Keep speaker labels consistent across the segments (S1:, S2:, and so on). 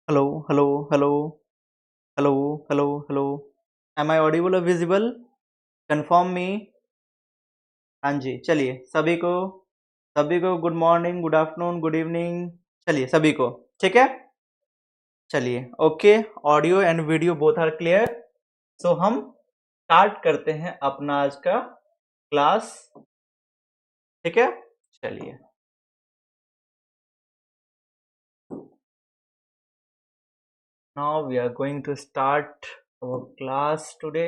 S1: Hello, hello, hello, hello, hello, hello. Am I audible or visible? Confirm me. हाँ जी, चलिए सभी को good morning, good afternoon, good evening. चलिए सभी को, ठीक है। चलिए, okay. Audio and video both are clear. So हम स्टार्ट करते हैं अपना आज का क्लास, ठीक है। चलिए, now we are going to start our class today.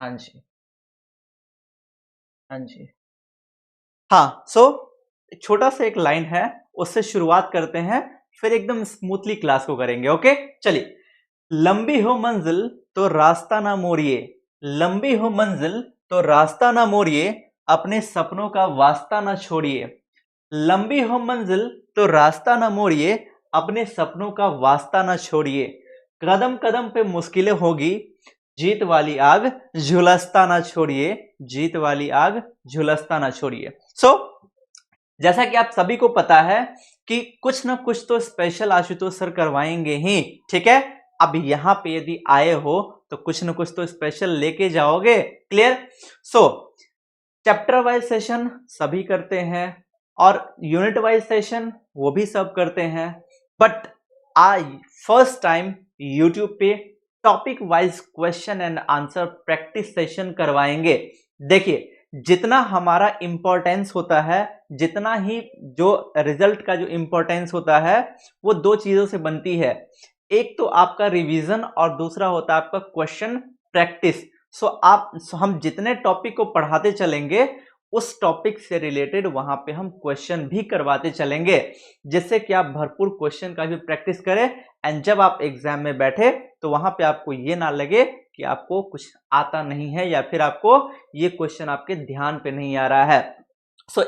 S1: हाँ जी, हाँ जी। हाँ, छोटा सा एक लाइन है, उससे शुरुआत करते हैं, फिर एकदम स्मूथली क्लास को करेंगे। ओके, चलिए। लंबी हो मंजिल तो रास्ता ना मोड़िए, लंबी हो मंजिल तो रास्ता ना मोड़िए, अपने सपनों का वास्ता ना छोड़िए। लंबी हो मंजिल तो रास्ता ना मोड़िए, अपने सपनों का वास्ता ना छोड़िए। कदम कदम पे मुश्किलें होगी, जीत वाली आग झुलसता ना छोड़िए, जीत वाली आग झुलसता ना छोड़िए। जैसा कि आप सभी को पता है कि कुछ ना कुछ तो स्पेशल आशुतोष सर करवाएंगे ही, ठीक है। अब यहां पे यदि आए हो तो कुछ ना कुछ तो स्पेशल लेके जाओगे। क्लियर। चैप्टर वाइज सेशन सभी करते हैं और यूनिट वाइज सेशन वो भी सब करते हैं, बट आज फर्स्ट टाइम यूट्यूब पे topic wise question and answer practice session करवाएंगे। देखिए, जितना हमारा इंपॉर्टेंस होता है, जितना ही जो रिजल्ट का जो इंपॉर्टेंस होता है, वो दो चीजों से बनती है। एक तो आपका रिवीजन और दूसरा होता है आपका क्वेश्चन प्रैक्टिस। हम जितने टॉपिक को पढ़ाते चलेंगे, उस टॉपिक से रिलेटेड वहां पे हम क्वेश्चन भी करवाते चलेंगे, जिससे कि आप भरपूर क्वेश्चन का भी प्रैक्टिस करें एंड जब आप एग्जाम में बैठे तो वहां पे आपको ये ना लगे कि आपको कुछ आता नहीं है या फिर आपको ये क्वेश्चन आपके ध्यान पे नहीं आ रहा है।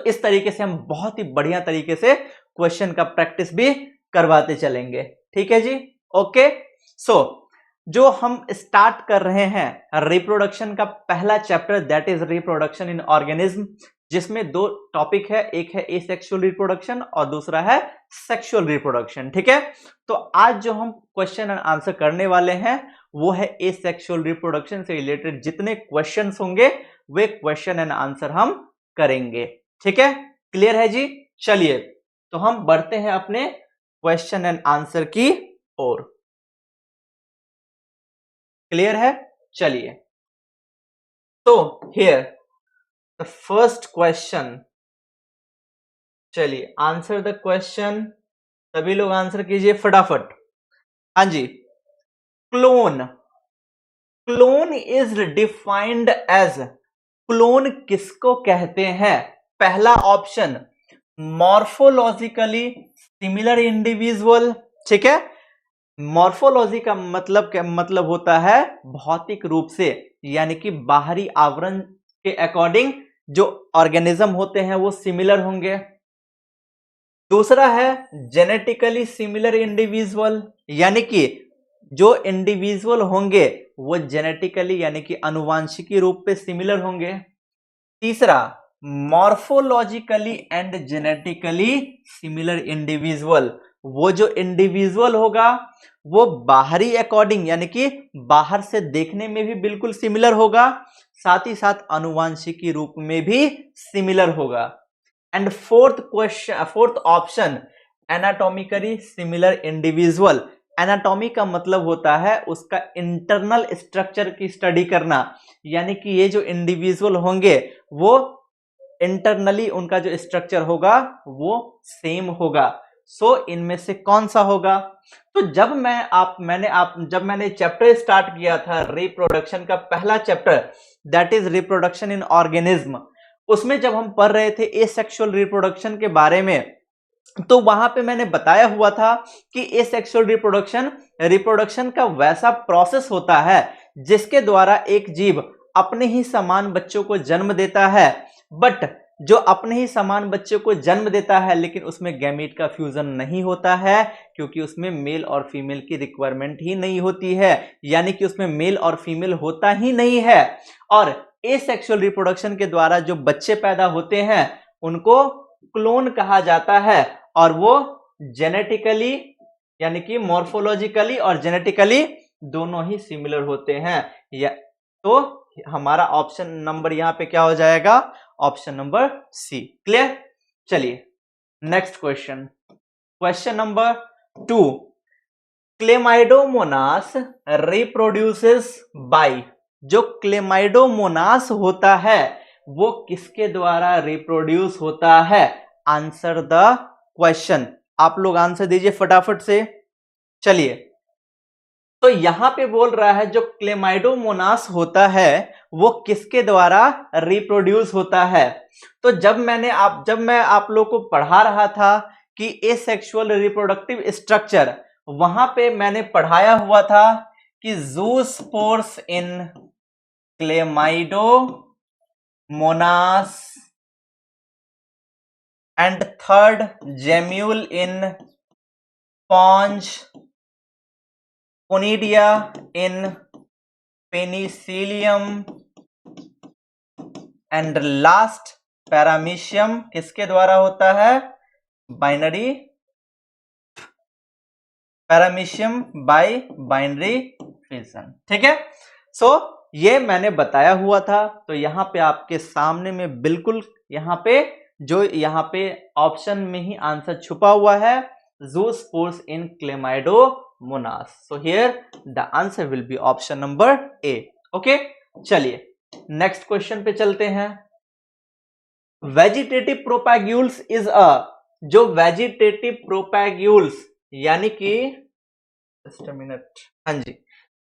S1: इस तरीके से हम बहुत ही बढ़िया तरीके से क्वेश्चन का प्रैक्टिस भी करवाते चलेंगे, ठीक है जी। ओके, जो हम स्टार्ट कर रहे हैं रिप्रोडक्शन का पहला chapter, that is reproduction in organism, जिसमें दो टॉपिक है, एक है एसेक्सुअल रिप्रोडक्शन और दूसरा है सेक्सुअल रिप्रोडक्शन, ठीक है। तो आज जो हम क्वेश्चन एंड आंसर करने वाले हैं वो है एसेक्सुअल रिप्रोडक्शन से रिलेटेड जितने क्वेश्चंस होंगे वे क्वेश्चन एंड आंसर हम करेंगे, ठीक है। क्लियर है जी। चलिए, तो हम बढ़ते हैं अपने क्वेश्चन एंड आंसर की ओर। क्लियर है। चलिए, तो हियर द फर्स्ट क्वेश्चन। चलिए, आंसर द क्वेश्चन। सभी लोग आंसर कीजिए फटाफट। हाँ जी। Clone, clone is defined as, clone किसको कहते हैं? पहला ऑप्शन मॉर्फोलॉजिकली सिमिलर इंडिविजुअल, ठीक है। मॉर्फोलॉजी का मतलब क्या मतलब होता है? भौतिक रूप से, यानी कि बाहरी आवरण के अकॉर्डिंग जो ऑर्गेनिज्म होते हैं वो सिमिलर होंगे। दूसरा है जेनेटिकली सिमिलर इंडिविजुअल, यानी कि जो इंडिविजुअल होंगे वो जेनेटिकली यानी कि आनुवांशिकी रूप से सिमिलर होंगे। तीसरा morphologically and genetically similar individual, वो जो इंडिविजुअल होगा वो बाहरी अकॉर्डिंग यानी कि बाहर से देखने में भी बिल्कुल सिमिलर होगा, साथ ही साथ आनुवांशिकी रूप में भी सिमिलर होगा। And fourth option anatomically similar individual. Anatomy का मतलब होता है उसका इंटरनल स्ट्रक्चर की स्टडी करना, यानी कि ये जो इंडिविजुअल होंगे वो इंटरनली उनका जो स्ट्रक्चर होगा वो सेम होगा। इनमें से कौन सा होगा? तो जब मैंने चैप्टर स्टार्ट किया था रिप्रोडक्शन का पहला chapter, that is reproduction in organism, उसमें जब हम पढ़ रहे थे एसेक्सुअल रिप्रोडक्शन के बारे में, तो वहां पे मैंने बताया हुआ था कि एसेक्सुअल रिप्रोडक्शन का वैसा प्रोसेस होता है जिसके द्वारा एक जीव अपने ही समान बच्चों को जन्म देता है, बट जो अपने ही समान बच्चों को जन्म देता है लेकिन उसमें गैमीट का फ्यूजन नहीं होता है, क्योंकि उसमें मेल और फीमेल की रिक्वायरमेंट ही नहीं होती है, यानी कि उसमें मेल और फीमेल होता ही नहीं है। और एसेक्सुअल रिप्रोडक्शन के द्वारा जो बच्चे पैदा होते हैं उनको क्लोन कहा जाता है, और वो जेनेटिकली यानी कि मॉर्फोलॉजिकली और जेनेटिकली दोनों ही सिमिलर होते हैं। या तो हमारा ऑप्शन नंबर यहां पे क्या हो जाएगा, ऑप्शन नंबर सी। क्लियर। चलिए next question, question number 2, chlamydomonas reproduces by, जो क्लेमाइडोमोनास होता है वो किसके द्वारा रिप्रोड्यूस होता है? Answer the question. आप लोग आंसर दीजिए फटाफट से। चलिए, तो यहां पे बोल रहा है जो क्लेमाइडोमोनास होता है वो किसके द्वारा रिप्रोड्यूस होता है? तो जब मैं आप लोग को पढ़ा रहा था कि एसेक्सुअल रिप्रोडक्टिव स्ट्रक्चर, वहां पे मैंने पढ़ाया हुआ था कि zoospores in chlamydomonas and third gemmule in sponge conidia in penicillium and last paramecium किसके द्वारा होता है? Binary paramecium by binary fission. ठीक है, सो ये मैंने बताया हुआ था। तो यहां पे आपके सामने में बिल्कुल यहां पे ऑप्शन में ही आंसर छुपा हुआ है, zoospores in chlamydomonas. So here the answer will be option number A. Okay, चलिए नेक्स्ट क्वेश्चन पे चलते हैं। वेजिटेटिव प्रोपैग्यूल्स इज अ, जो वेजिटेटिव प्रोपैग्यूल्स यानी कि जस्ट अ मिनट, हाँ जी,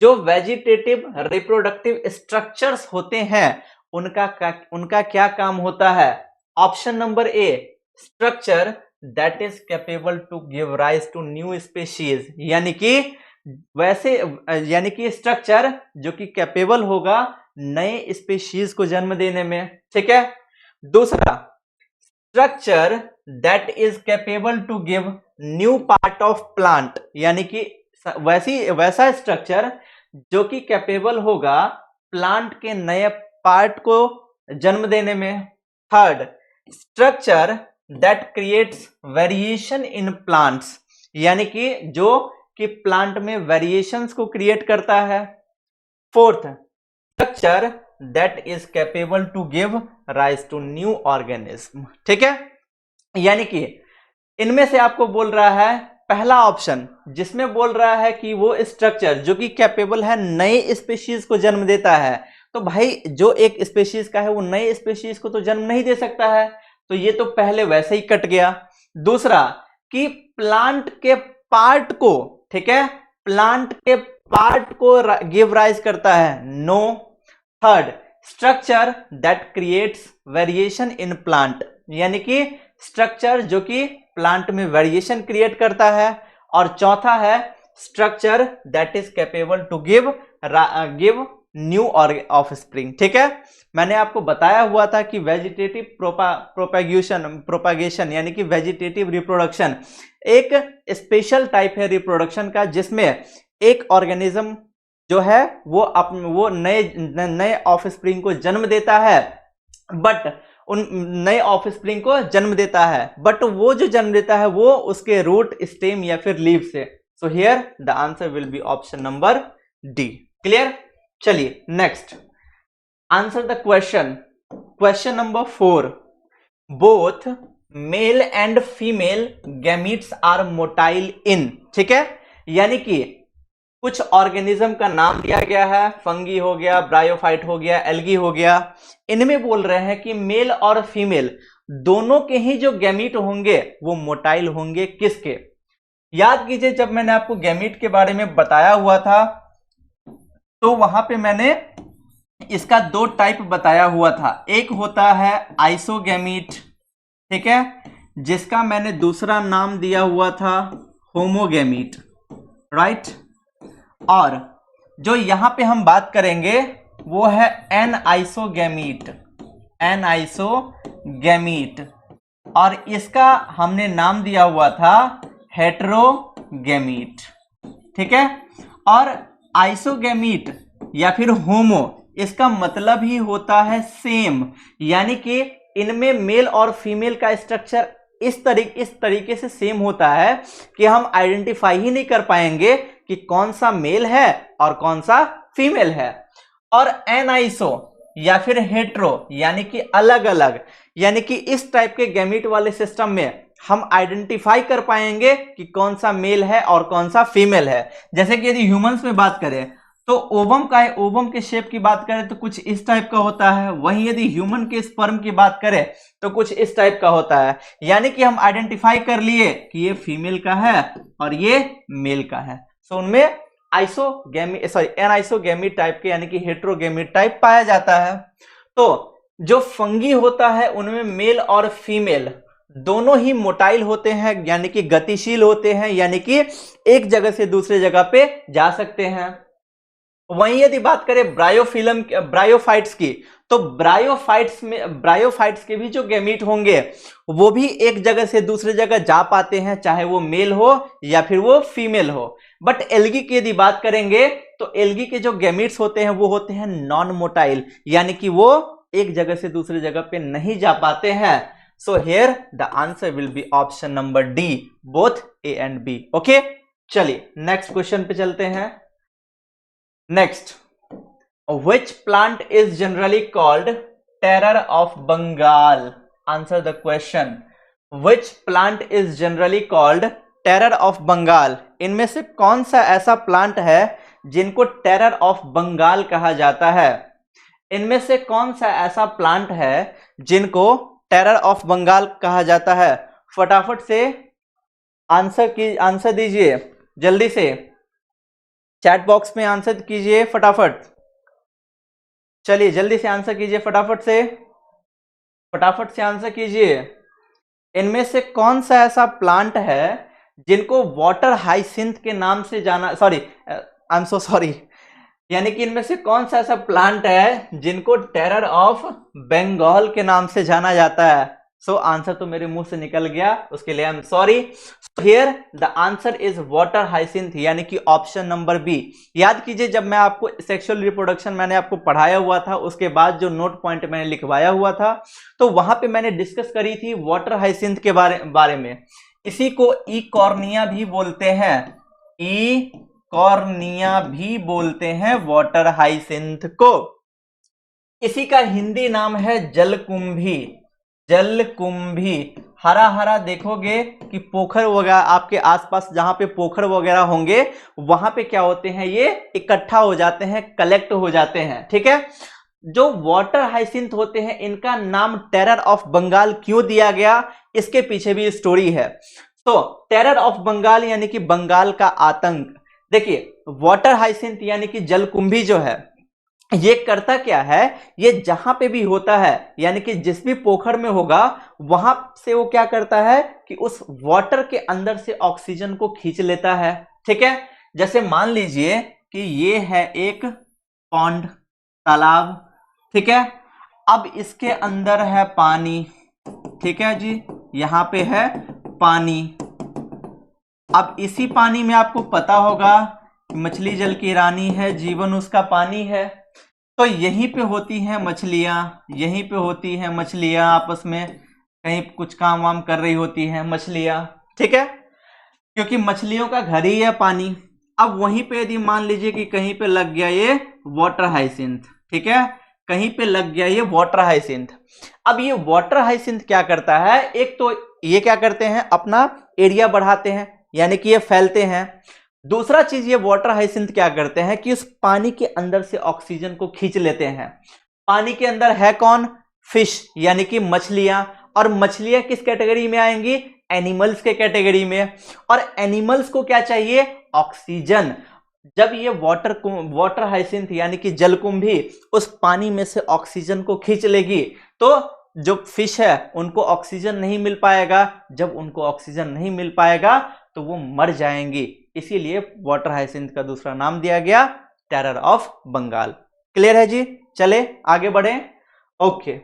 S1: जो वेजिटेटिव रिप्रोडक्टिव स्ट्रक्चर्स होते हैं उनका क्या काम होता है? Option number A, structure that is capable to give rise to new species, यानी कि स्ट्रक्चर जो कि कैपेबल होगा नए स्पीशीज को जन्म देने में। ठीक है। दूसरा, structure that is capable to give new part of plant, यानी कि वैसा स्ट्रक्चर जो कि कैपेबल होगा प्लांट के नए पार्ट को जन्म देने में। Third, structure that creates variation in plants, यानी कि जो कि प्लांट में वेरिएशंस को क्रिएट करता है। Fourth, structure that is capable to give rise to new organism. ठीक है, यानी कि इनमें से आपको बोल रहा है पहला ऑप्शन, जिसमें बोल रहा है कि वो स्ट्रक्चर जो कि कैपेबल है नए स्पीशीज को जन्म देता है। तो भाई जो एक स्पीशीज का है वो नए स्पीशीज को तो जन्म नहीं दे सकता है, तो ये तो पहले वैसे ही कट गया। दूसरा, कि प्लांट के पार्ट को, ठीक है, प्लांट के पार्ट को गिव राइज करता है, no. Third, structure that creates variation in plant, यानी कि स्ट्रक्चर जो कि प्लांट में वेरिएशन क्रिएट करता है। और चौथा है structure that is capable to give new offspring. ठीक है, मैंने आपको बताया हुआ था कि वेजिटेटिव प्रोपागेशन यानी कि वेजिटेटिव रिप्रोडक्शन एक स्पेशल टाइप है रिप्रोडक्शन का, जिसमें एक ऑर्गेनिज्म जो है वो नए ऑफस्प्रिंग को जन्म देता है, बट उन नए ऑफस्प्रिंग को जन्म देता है, बट वो जो जन्म देता है वो उसके रूट, स्टेम या फिर लीव से। So here the answer will be option number D. Clear. चलिए next, answer the question. Question number 4, both male and female gametes are motile in. ठीक है, यानी कि कुछ ऑर्गेनिज्म का नाम दिया गया है, फंगी हो गया, ब्रायोफाइट हो गया, एल्गी हो गया। इनमें बोल रहे हैं कि मेल और फीमेल दोनों के ही जो गैमीट होंगे वो मोटाइल होंगे, किसके? याद कीजिए, जब मैंने आपको गैमीट के बारे में बताया हुआ था तो वहां पे मैंने इसका दो टाइप बताया हुआ था। एक होता है आइसोगैमीट, ठीक है, जिसका मैंने दूसरा नाम दिया हुआ था होमोगैमीट, राइट। और जो यहां पे हम बात करेंगे वो है एनआइसोगैमीट, एनआइसोगैमीट, और इसका हमने नाम दिया हुआ था हेटेरोगैमीट। ठीक है, और आइसोगैमीट या फिर होमो, इसका मतलब ही होता है सेम, यानी कि इनमें मेल और फीमेल का स्ट्रक्चर इस तरीके से सेम होता है कि हम आइडेंटिफाई ही नहीं कर पाएंगे कि कौन सा मेल है और कौन सा फीमेल है। और एनाइसो या फिर हेट्रो यानी कि अलग अलग, यानी कि इस टाइप के गैमीट वाले सिस्टम में हम आइडेंटिफाई कर पाएंगे कि कौन सा मेल है और कौन सा फीमेल है। जैसे कि यदि ह्यूमंस में बात करें तो ओवम का है, ओवम के शेप की बात करें तो कुछ इस टाइप का होता है, वहीं यदि ह्यूमन के स्पर्म की बात करें तो कुछ इस टाइप का होता है। यानी कि हम आइडेंटिफाई कर लिए कि ये फीमेल का है और ये मेल का है। सो उनमें एनाइसोगैमीट टाइप के यानी कि हेट्रोगैमीट टाइप पाया जाता है। तो जो फंगी होता है उनमें मेल और फीमेल दोनों ही मोटाइल होते हैं, यानी कि गतिशील होते हैं, यानी कि एक जगह से दूसरे जगह पे जा सकते हैं। वहीं यदि बात करें ब्रायोफाइट्स की, तो ब्रायोफाइट्स के भी जो गैमीट होंगे वो भी एक जगह से दूसरे जगह जा पाते हैं, चाहे वो मेल हो या फिर वो फीमेल हो। बट एल्गी की यदि बात करेंगे तो एल्गी के जो गैमीट्स होते हैं वो होते हैं नॉन मोटाइल, यानी कि वो एक जगह से दूसरे जगह पे नहीं जा पाते हैं। So here the answer will be option number D, both A and B. Okay, चलिए नेक्स्ट क्वेश्चन पे चलते हैं। Next, which plant is generally called terror of Bengal? Answer the question. Which plant is generally called terror of Bengal? इनमें से कौन सा ऐसा plant है जिनको टेरर ऑफ बंगाल कहा जाता है? इनमें से कौन सा ऐसा प्लांट है जिनको टेरर ऑफ बंगाल कहा जाता है? फटाफट से आंसर दीजिए, जल्दी से चैट बॉक्स में आंसर कीजिए फटाफट। चलिए जल्दी से आंसर कीजिए, फटाफट से आंसर कीजिए। इनमें से कौन सा ऐसा प्लांट है जिनको वाटर हाइसिंथ के नाम से जाना, आई एम सो सॉरी, यानी कि इनमें से कौन सा ऐसा प्लांट है जिनको टेरर ऑफ बंगाल के नाम से जाना जाता है? सो आंसर तो मेरे मुंह से निकल गया, उसके लिए I am sorry. Here the answer is water hyacinth, यानी कि ऑप्शन नंबर बी। याद कीजिए जब मैं आपको सेक्सुअल रिप्रोडक्शन मैंने आपको पढ़ाया हुआ था, उसके बाद जो नोट पॉइंट मैंने लिखवाया हुआ था, तो वहां पे मैंने डिस्कस करी थी वाटर हाइसिंथ के बारे में। इसी को ई कॉर्निया भी बोलते हैं, ई कॉर्निया भी बोलते हैं वाटर हाइसिंथ को। इसी का हिंदी नाम है जलकुंभी। जलकुंभी हरा हरा देखोगे कि पोखर वगैरह आपके आसपास जहां पे पोखर वगैरह होंगे वहां पे क्या होते हैं, ये इकट्ठा हो जाते हैं, कलेक्ट हो जाते हैं। ठीक है, जो वाटर हाइसिंथ होते हैं इनका नाम टेरर ऑफ बंगाल क्यों दिया गया, इसके पीछे भी स्टोरी है। तो टेरर ऑफ बंगाल यानी कि बंगाल का आतंक। देखिए वाटर हाइसिंथ यानी कि जलकुंभी जो है ये करता क्या है, ये जहां पे भी होता है यानी कि जिस भी पोखर में होगा वहां से वो क्या करता है कि उस वाटर के अंदर से ऑक्सीजन को खींच लेता है। ठीक है, जैसे मान लीजिए कि ये है एक पॉन्ड, तालाब। ठीक है, अब इसके अंदर है पानी। ठीक है जी, यहां पे है पानी। अब इसी पानी में आपको पता होगा मछली जल की रानी है, जीवन उसका पानी है। तो यहीं पे होती हैं मछलियां, यहीं पे होती हैं मछलियां, आपस में कहीं कुछ काम वाम कर रही होती हैं मछलियां। ठीक है, क्योंकि मछलियों का घर ही है पानी। अब वहीं पे यदि मान लीजिए कि कहीं पे लग गया ये वाटर हाइसिंथ, ठीक है, कहीं पे लग गया ये वाटर हाइसिंथ। अब ये वाटर हाइसिंथ क्या करता है, एक तो ये क्या करते हैं अपना एरिया बढ़ाते हैं यानी कि ये फैलते हैं। दूसरा चीज ये वाटर हाइसिंथ क्या करते हैं कि उस पानी के अंदर से ऑक्सीजन को खींच लेते हैं। पानी के अंदर है कौन, फिश यानी कि मछलियां, और मछलियां किस कैटेगरी में आएंगी, एनिमल्स के कैटेगरी में। और एनिमल्स को क्या चाहिए, ऑक्सीजन। जब ये वाटर हाइसिंथ यानी कि जलकुंभी उस पानी में से ऑक्सीजन को खींच लेगी तो जो फिश है उनको ऑक्सीजन नहीं मिल पाएगा। जब उनको ऑक्सीजन नहीं मिल पाएगा तो वो मर जाएंगी, इसीलिए वाटर हाइसिंथ का दूसरा नाम दिया गया टेरर ऑफ बंगाल। क्लियर है जी, चले आगे बढ़े। Okay,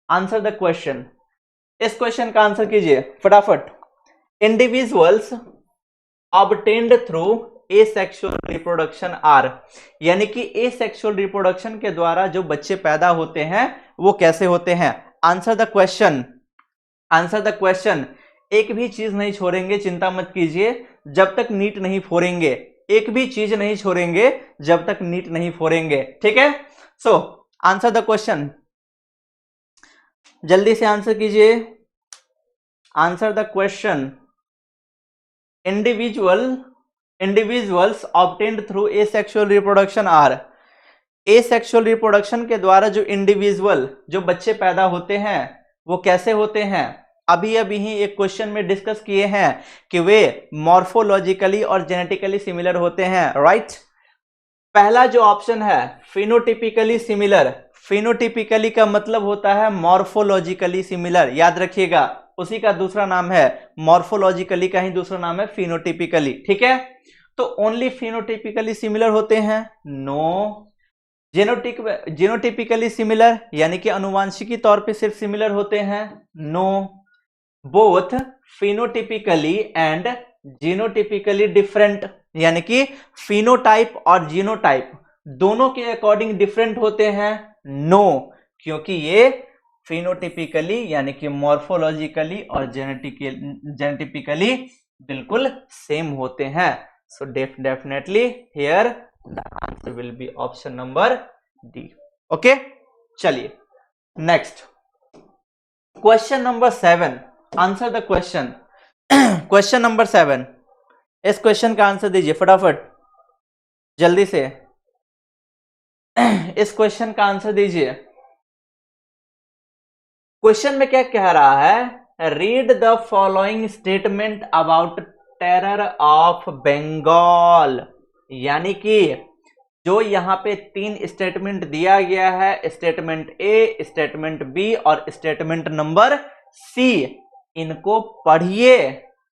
S1: answer the question. इस क्वेश्चन का आंसर कीजिए फटाफट। Individuals obtained through asexual reproduction are, यानी कि एसेक्सुअल रिप्रोडक्शन के द्वारा जो बच्चे पैदा होते हैं वो कैसे होते हैं। Answer the question, answer the question. एक भी चीज नहीं छोड़ेंगे, चिंता मत कीजिए, जब तक नीट नहीं फोड़ेंगे। एक भी चीज नहीं छोड़ेंगे जब तक नीट नहीं फोड़ेंगे, ठीक है। सो आंसर द क्वेश्चन, जल्दी से आंसर कीजिए। Answer the question. Individuals obtained through asexual reproduction are, asexual reproduction के द्वारा जो इंडिविजुअल, जो बच्चे पैदा होते हैं वो कैसे होते हैं? अभी अभी ही एक क्वेश्चन में डिस्कस किए हैं कि वे मॉर्फोलॉजिकली और जेनेटिकली सिमिलर होते हैं, राइट। पहला जो ऑप्शन है फिनोटिपिकली सिमिलर, फिनोटिपिकली का मतलब होता है मॉर्फोलॉजिकली सिमिलर, याद रखिएगा, उसी का दूसरा नाम है मॉर्फोलॉजिकली का ही दूसरा नाम है फिनोटिपिकली, ठीक है। तो ओनली फिनोटिपिकली सिमिलर होते हैं? नो। जीनोटिपिकली सिमिलर यानी कि अनुवांशिकी तौर पे सिर्फ सिमिलर होते हैं? No. Both phenotypically and genotypically different, यानी कि फिनोटाइप और जीनोटाइप दोनों के अकॉर्डिंग डिफरेंट होते हैं? नो, क्योंकि ये फिनोटिपिकली यानी कि मॉर्फोलॉजिकली और जेनेटिपिकली बिल्कुल सेम होते हैं। So definitely here the answer will be option number D. Okay, चलिए next question number 7, answer the question. Question number 7, इस क्वेश्चन का आंसर दीजिए फटाफट, जल्दी से इस क्वेश्चन का आंसर दीजिए। क्वेश्चन में क्या कह रहा है? Read the following statement about terror of Bengal, यानी कि जो यहां पे 3 स्टेटमेंट दिया गया है, स्टेटमेंट ए, स्टेटमेंट बी और स्टेटमेंट नंबर सी, इनको पढ़िए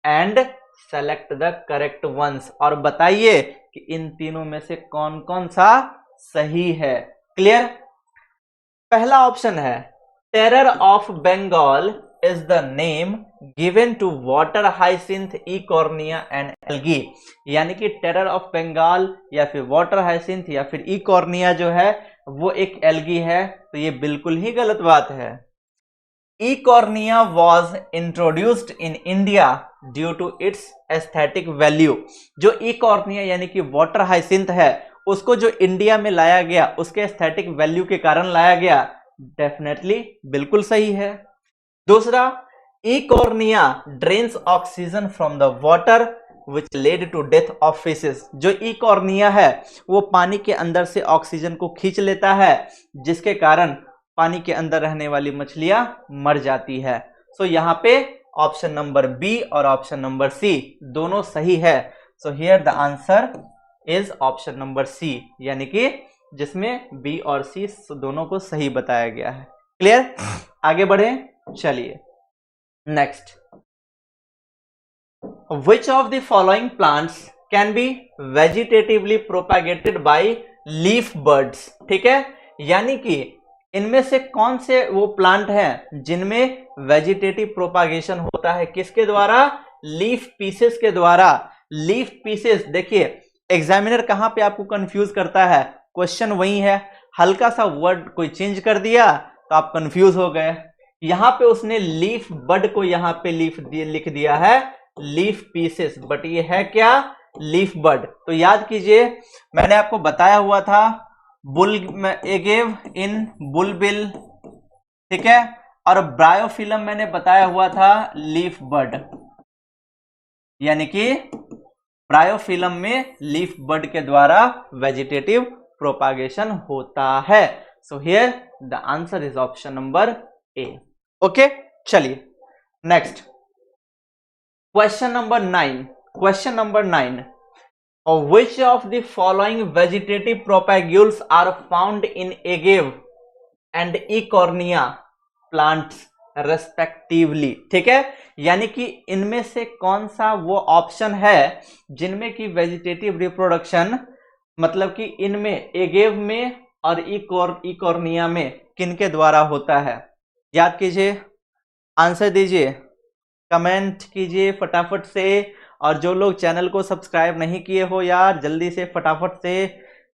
S1: and select the correct ones, और बताइए कि इन तीनों में से कौन कौन सा सही है। क्लियर? पहला ऑप्शन है terror of Bengal is the name given to water hyacinth, ecornia and algae, यानी कि टेरर ऑफ बंगाल या फिर वाटर हाइसिंथ या फिर इकॉर्निया जो है वो एक एल्गी है, तो ये बिल्कुल ही गलत बात है। Eichhornia was introduced in India due to its aesthetic value, जो इकॉर्निया यानी कि वाटर हाइसिंथ है उसको जो इंडिया में लाया गया उसके एस्थेटिक वैल्यू के कारण लाया गया, डेफिनेटली बिल्कुल सही है। दूसरा, eichhornia drains oxygen from the water which led to death of fishes, जो इकॉर्निया है वो पानी के अंदर से ऑक्सीजन को खींच लेता है जिसके कारण पानी के अंदर रहने वाली मछलियां मर जाती है। सो यहाँ पे ऑप्शन नंबर बी और ऑप्शन नंबर सी दोनों सही है। So here the answer is option number C, यानी कि जिसमें बी और सी दोनों को सही बताया गया है। क्लियर? आगे बढ़े, चलिए next. Which of the following plants can be vegetatively propagated by leaf birds, ठीक है, यानी कि इनमें से कौन से वो प्लांट हैं जिनमें वेजिटेटिव प्रोपागेशन होता है, किसके द्वारा? लीफ पीसेस के द्वारा। लीफ पीसेस, देखिए एग्जामिनर कहां पे आपको कंफ्यूज करता है, क्वेश्चन वही है, हल्का सा वर्ड कोई चेंज कर दिया तो आप कंफ्यूज हो गए। यहां पे उसने लीफ बड को यहां पे लिख दिया है लीफ पीसेस, बट ये है क्या? लीफ बड। तो याद कीजिए मैंने आपको बताया हुआ था बुल एगेव इन बुलबिल, ठीक है, और ब्रायोफिलम मैंने बताया हुआ था लीफ बड, यानी कि ब्रायोफिलम में लीफ बड के द्वारा वेजिटेटिव प्रोपागेशन होता है। So here the answer is option number A. Okay, चलिए next question number 9। Question number 9, which of the following vegetative propagules are found in agave and ecornia plants respectively, ठीक है, यानी कि इनमें से कौन सा वो ऑप्शन है जिनमें कि वेजिटेटिव रिप्रोडक्शन, मतलब कि इनमें एगेव में और इकॉर्निया में किनके द्वारा होता है। याद कीजिए, आंसर दीजिए, कमेंट कीजिए फटाफट से, और जो लोग चैनल को सब्सक्राइब नहीं किए हो यार जल्दी से फटाफट से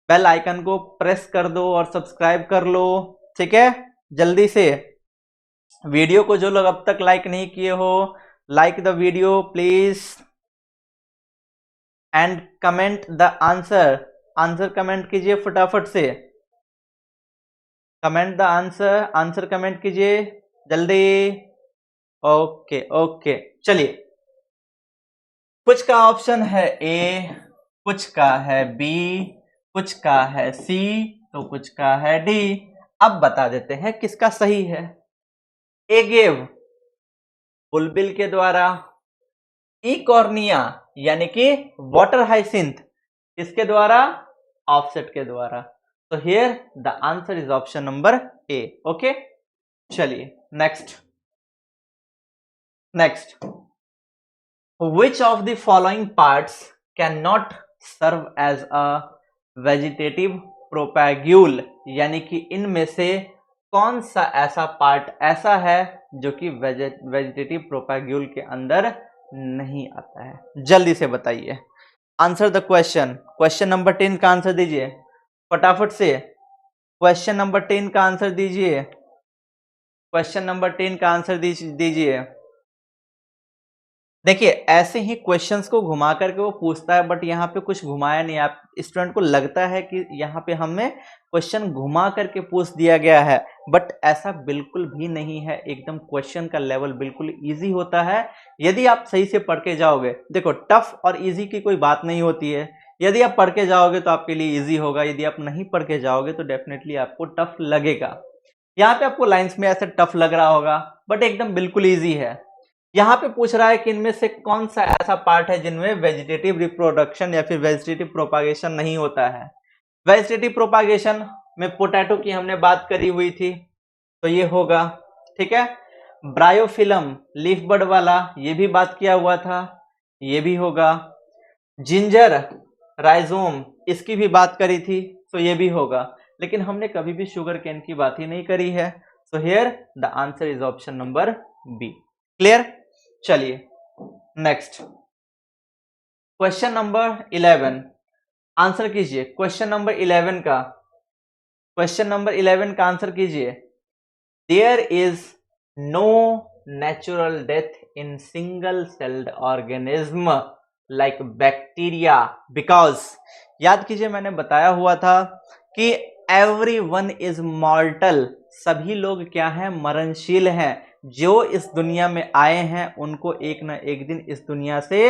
S1: बेल आइकन को प्रेस कर दो और सब्सक्राइब कर लो, ठीक है, जल्दी से। वीडियो को जो लोग अब तक लाइक नहीं किए हो like the video please and comment the answer. Answer comment कीजिए फटाफट से, comment the answer, answer comment कीजिए जल्दी। ओके ओके, चलिए कुछ का ऑप्शन है ए, कुछ का है बी, कुछ का है सी, तो कुछ का है डी। अब बता देते हैं किसका सही है। ए गेव बुलबिल के द्वारा, ई कॉर्निया यानी कि वाटर हाइसिंथ किसके द्वारा, ऑफसेट के द्वारा। तो here the answer is option number A. Okay, चलिए next. Next, which of the following parts cannot serve as a vegetative propagule, यानी कि इनमें से कौन सा ऐसा पार्ट ऐसा है जो कि वेजिटेटिव प्रोपैग्यूल के अंदर नहीं आता है। जल्दी से बताइए, answer the question. Question number 10 का आंसर दीजिए फटाफट से, क्वेश्चन नंबर 10 का आंसर दीजिए, क्वेश्चन नंबर 10 का आंसर दीजिए। देखिए ऐसे ही क्वेश्चंस को घुमा करके वो पूछता है, बट यहाँ पे कुछ घुमाया नहीं। आप स्टूडेंट को लगता है कि यहाँ पे हमें क्वेश्चन घुमा करके पूछ दिया गया है, बट ऐसा बिल्कुल भी नहीं है। एकदम क्वेश्चन का लेवल बिल्कुल इजी होता है यदि आप सही से पढ़ के जाओगे। देखो टफ और इजी की कोई बात नहीं होती है, यदि आप पढ़ के जाओगे तो आपके लिए इजी होगा, यदि आप नहीं पढ़ के जाओगे तो डेफिनेटली आपको टफ लगेगा। यहाँ पे आपको लाइन्स में ऐसे टफ लग रहा होगा, बट एकदम बिल्कुल ईजी है। यहाँ पे पूछ रहा है कि इनमें से कौन सा ऐसा पार्ट है जिनमें वेजिटेटिव रिप्रोडक्शन या फिर वेजिटेटिव प्रोपागेशन नहीं होता है। वेजिटेटिव प्रोपागेशन में पोटैटो की हमने बात करी हुई थी, तो ये होगा, ठीक है। ब्रायोफिलम लीफ बड वाला, ये भी बात किया हुआ था, ये भी होगा। जिंजर राइजोम, इसकी भी बात करी थी, तो ये भी होगा। लेकिन हमने कभी भी शुगर केन की बात ही नहीं करी है। So here the answer is option number B. Clear? चलिए नेक्स्ट, क्वेश्चन नंबर 11 आंसर कीजिए। क्वेश्चन नंबर 11 का, क्वेश्चन नंबर 11 का आंसर कीजिए। There is no natural death in single celled organism like bacteria because, याद कीजिए मैंने बताया हुआ था कि एवरीवन इज मॉर्टल, सभी लोग क्या हैं, मरणशील हैं। जो इस दुनिया में आए हैं उनको एक ना एक दिन इस दुनिया से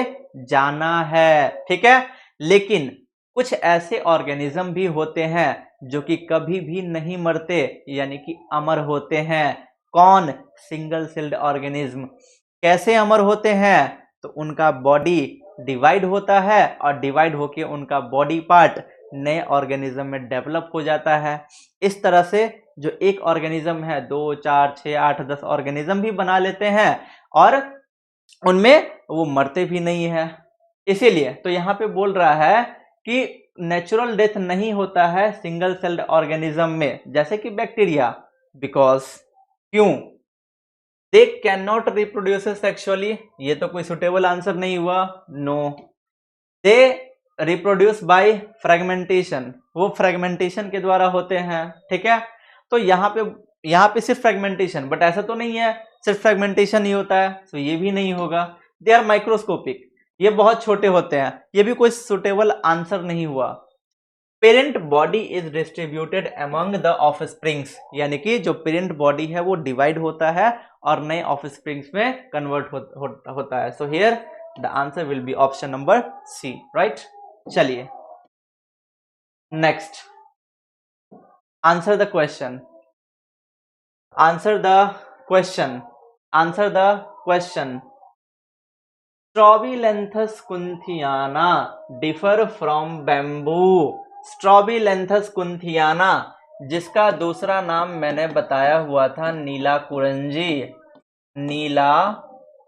S1: जाना है, ठीक है। लेकिन कुछ ऐसे ऑर्गेनिज्म भी होते हैं जो कि कभी भी नहीं मरते, यानी कि अमर होते हैं। कौन? Single celled organism. कैसे अमर होते हैं? तो उनका बॉडी डिवाइड होता है और डिवाइड होके उनका बॉडी पार्ट नए ऑर्गेनिज्म में डेवलप हो जाता है। इस तरह से जो एक ऑर्गेनिज्म है 2, 4, 6, 8, 10 ऑर्गेनिज्म भी बना लेते हैं और उनमें वो मरते भी नहीं है। इसीलिए तो यहाँ पे बोल रहा है कि नेचुरल डेथ नहीं होता है सिंगल सेल्ड ऑर्गेनिज्म में, जैसे कि बैक्टीरिया। बिकॉज क्यों? They can not reproduce sexually, ये तो कोई सुटेबल आंसर नहीं हुआ। No, they reproduce by fragmentation, वो फ्रेगमेंटेशन के द्वारा होते हैं, ठीक है। तो यहाँ पे सिर्फ फ्रेगमेंटेशन, बट ऐसा तो नहीं है सिर्फ फ्रेगमेंटेशन ही होता है, तो ये भी नहीं होगा। दे आर माइक्रोस्कोपिक, ये बहुत छोटे होते हैं, ये भी कोई सुटेबल आंसर नहीं हुआ। Parent body is distributed among the offsprings, यानी कि जो पेरेंट बॉडी है वो डिवाइड होता है और नए ऑफस्प्रिंग्स में कन्वर्ट होता है। So here the answer will be option number C, right. चलिए next, answer the question, answer the question, answer the question. Strobilanthes kunthiana differ from bamboo. Strobilanthes kunthiana, जिसका दूसरा नाम मैंने बताया हुआ था नीला कुरंजी, नीला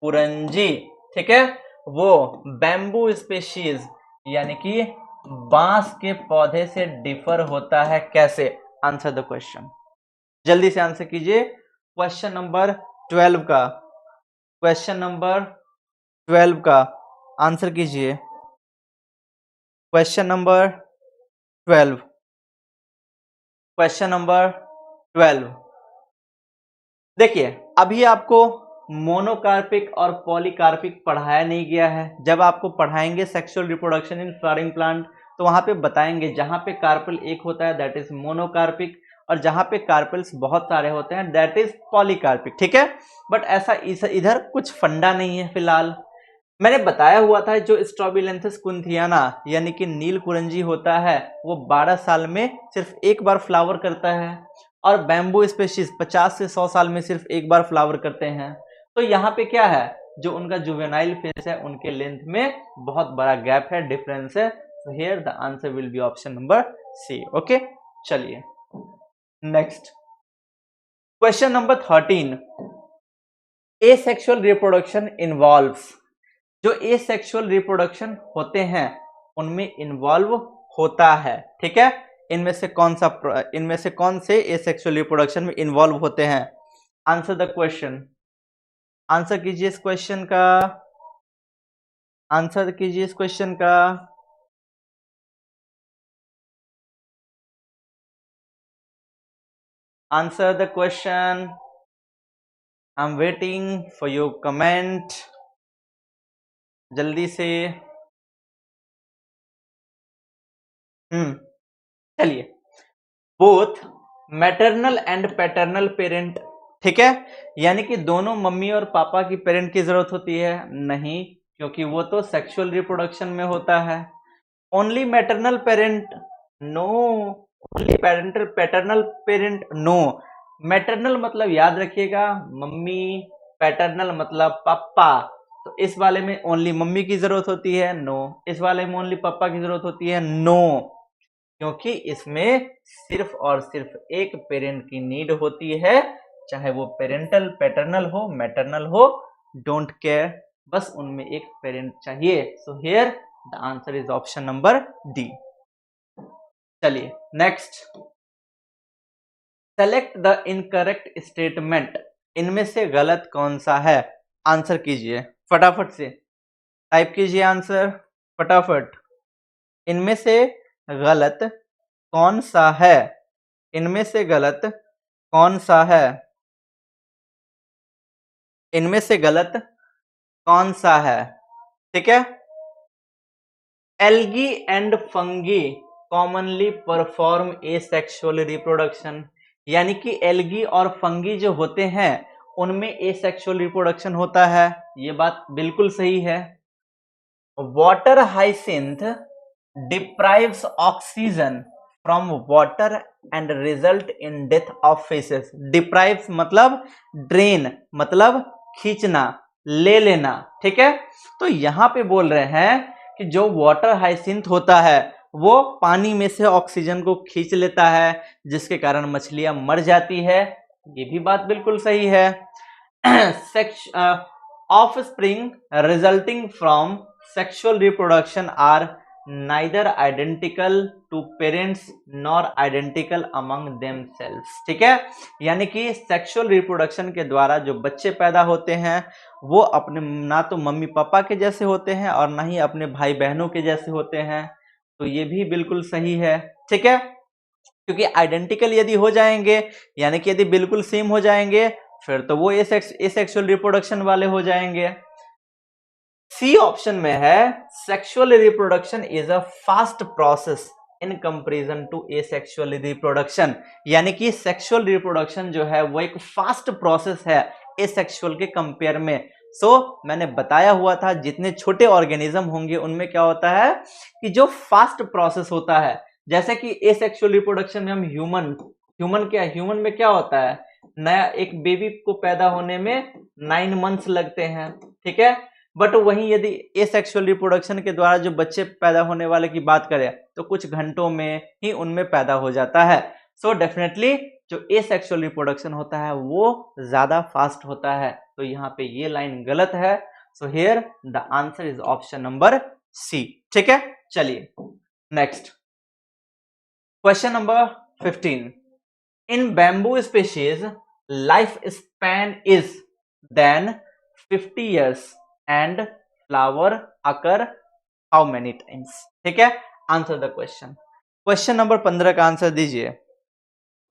S1: कुरंजी, ठीक है। वो बैम्बू स्पीशीज यानी कि बांस के पौधे से डिफर होता है। कैसे? आंसर द क्वेश्चन, जल्दी से आंसर कीजिए। क्वेश्चन नंबर 12 का, क्वेश्चन नंबर 12 का आंसर कीजिए। Question number 12, question number 12। देखिए अभी आपको मोनोकार्पिक और पॉलीकार्पिक पढ़ाया नहीं गया है। जब आपको पढ़ाएंगे sexual reproduction in flowering plant तो वहां पे बताएंगे जहां पे कार्पेल एक होता है दैट इज मोनोकार्पिक, और जहां पे कार्पेल्स बहुत सारे होते हैं दैट इज पॉलीकार्पिक, ठीक है। बट ऐसा इधर कुछ फंडा नहीं है फिलहाल। मैंने बताया हुआ था जो स्ट्रॉबिलेंथिस कुंथियाना यानी कि नील कुरंजी होता है वो 12 साल में सिर्फ एक बार फ्लावर करता है, और बैम्बू स्पेशीज 50 से 100 साल में सिर्फ एक बार फ्लावर करते हैं। तो यहाँ पे क्या है, जो उनका जुवेनाइल फेज है उनके लेंथ में बहुत बड़ा गैप है, डिफरेंस है। So here the answer will be option number C. Okay, चलिए next question number 13। Asexual reproduction involves, जो एसेक्सुअल रिप्रोडक्शन होते हैं उनमें इन्वॉल्व होता है, ठीक है। इनमें से कौन से एसेक्सुअल रिप्रोडक्शन में इन्वॉल्व होते हैं? आंसर द क्वेश्चन, आंसर कीजिए इस क्वेश्चन का, आंसर कीजिए इस क्वेश्चन का। Answer the question, I am waiting for your comment, जल्दी से। चलिए, both maternal and paternal parent, ठीक है, यानी कि दोनों मम्मी और पापा की पेरेंट की जरूरत होती है? नहीं, क्योंकि वो तो सेक्सुअल रिप्रोडक्शन में होता है। Only maternal parent? No. Only paternal parent? No. Maternal मतलब याद रखिएगा मम्मी, पैटर्नल मतलब पापा। तो इस वाले में ओनली मम्मी की जरूरत होती है? नो। इस वाले में ओनली पापा की जरूरत होती है? नो, क्योंकि इसमें सिर्फ और सिर्फ एक पेरेंट की नीड होती है, चाहे वो पेरेंटल पैटर्नल हो मैटरनल हो, डोंट केयर, बस उनमें एक पेरेंट चाहिए। So here the answer is option number D. चलिए next, select the incorrect statement, इनमें से गलत कौन सा है? आंसर कीजिए फटाफट से, टाइप कीजिए आंसर फटाफट। इनमें से गलत कौन सा है? इनमें से गलत कौन सा है? इनमें से गलत कौन सा है? ठीक है, algae and fungi commonly perform asexual reproduction, यानी कि एल्गी और फंगी जो होते हैं उनमें एसेक्सुअल रिप्रोडक्शन होता है, ये बात बिल्कुल सही है। Water hyacinth deprives oxygen from water and result in death of fishes. Deprives मतलब ड्रेन, मतलब खींचना, ले लेना, ठीक है। तो यहां पे बोल रहे हैं कि जो वाटर हाइसिंथ होता है वो पानी में से ऑक्सीजन को खींच लेता है, जिसके कारण मछलियां मर जाती है, ये भी बात बिल्कुल सही है। Offspring resulting from sexual reproduction are neither identical to parents nor identical among themselves, ठीक है, यानी कि सेक्सुअल रिप्रोडक्शन के द्वारा जो बच्चे पैदा होते हैं वो अपने ना तो मम्मी पापा के जैसे होते हैं और ना ही अपने भाई बहनों के जैसे होते हैं, तो ये भी बिल्कुल सही है, ठीक है। क्योंकि आइडेंटिकल यदि हो जाएंगे, यानी कि यदि बिल्कुल सेम हो जाएंगे, फिर तो वो एसेक्सुअल रिप्रोडक्शन वाले हो जाएंगे। सी ऑप्शन में है sexual reproduction is a fast process in comparison to asexual reproduction, यानी कि सेक्सुअल रिप्रोडक्शन जो है वो एक फास्ट प्रोसेस है एसेक्सुअल के कंपेयर में। मैंने बताया हुआ था जितने छोटे ऑर्गेनिज्म होंगे उनमें क्या होता है कि जो फास्ट प्रोसेस होता है, जैसे कि एसेक्सुअल रिप्रोडक्शन में हम ह्यूमन में क्या होता है, नया एक बेबी को पैदा होने में 9 मंथ्स लगते हैं, ठीक है। बट वहीं यदि एसेक्सुअल रिप्रोडक्शन के द्वारा जो बच्चे पैदा होने वाले की बात करें तो कुछ घंटों में ही उनमें पैदा हो जाता है। सो डेफिनेटली जो एसेक्सुअल रिप्रोडक्शन होता है वो ज्यादा फास्ट होता है, तो यहाँ पे ये लाइन गलत है। So here the answer is option number C, ठीक है। चलिए next question number 15। In bamboo species life span is then 50 years and flower occur how many times, ठीक है। Answer the question, question number 15 का answer दीजिए,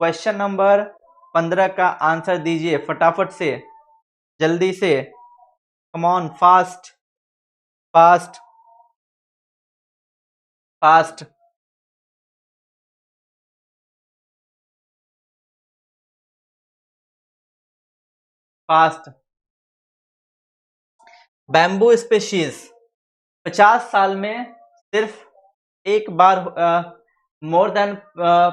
S1: question number 15 का answer दीजिए फटाफट से। जल्दी से, come on, fast fast fast. Fast. Bamboo species 50 साल में सिर्फ एक बार, मोर देन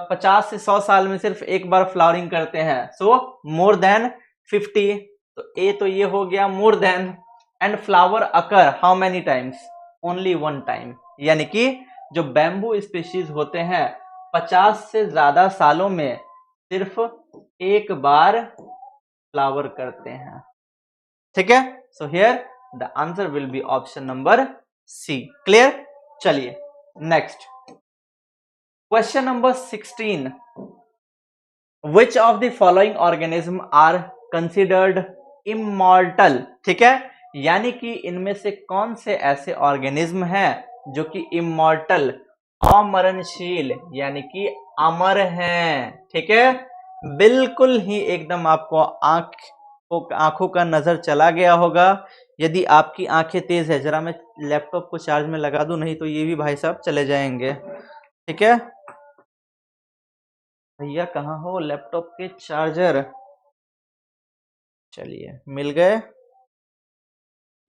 S1: 50 से 100 साल में सिर्फ एक बार फ्लावरिंग करते हैं। सो मोर देन 50, तो ए तो ये हो गया more than. And flower occur how many times, only one time, यानी कि जो बैम्बू स्पीशीज होते हैं 50 से ज्यादा सालों में सिर्फ एक बार फ्लावर करते हैं। ठीक है, so here the answer will be option number C. Clear? चलिए next question number 16, which of the following organism are considered immortal. ठीक है, यानी कि इनमें से कौन से ऐसे ऑर्गेनिज्म हैं जो कि इमॉर्टल, अमरणशील, यानी कि अमर हैं। ठीक है, बिल्कुल ही एकदम आपको आंखों का नजर चला गया होगा। यदि आपकी आंखें तेज है, जरा मैं लैपटॉप को चार्ज में लगा दूं, नहीं तो ये भी भाई साहब चले जाएंगे। ठीक है भैया, कहाँ हो लैपटॉप के चार्जर? चलिए मिल गए,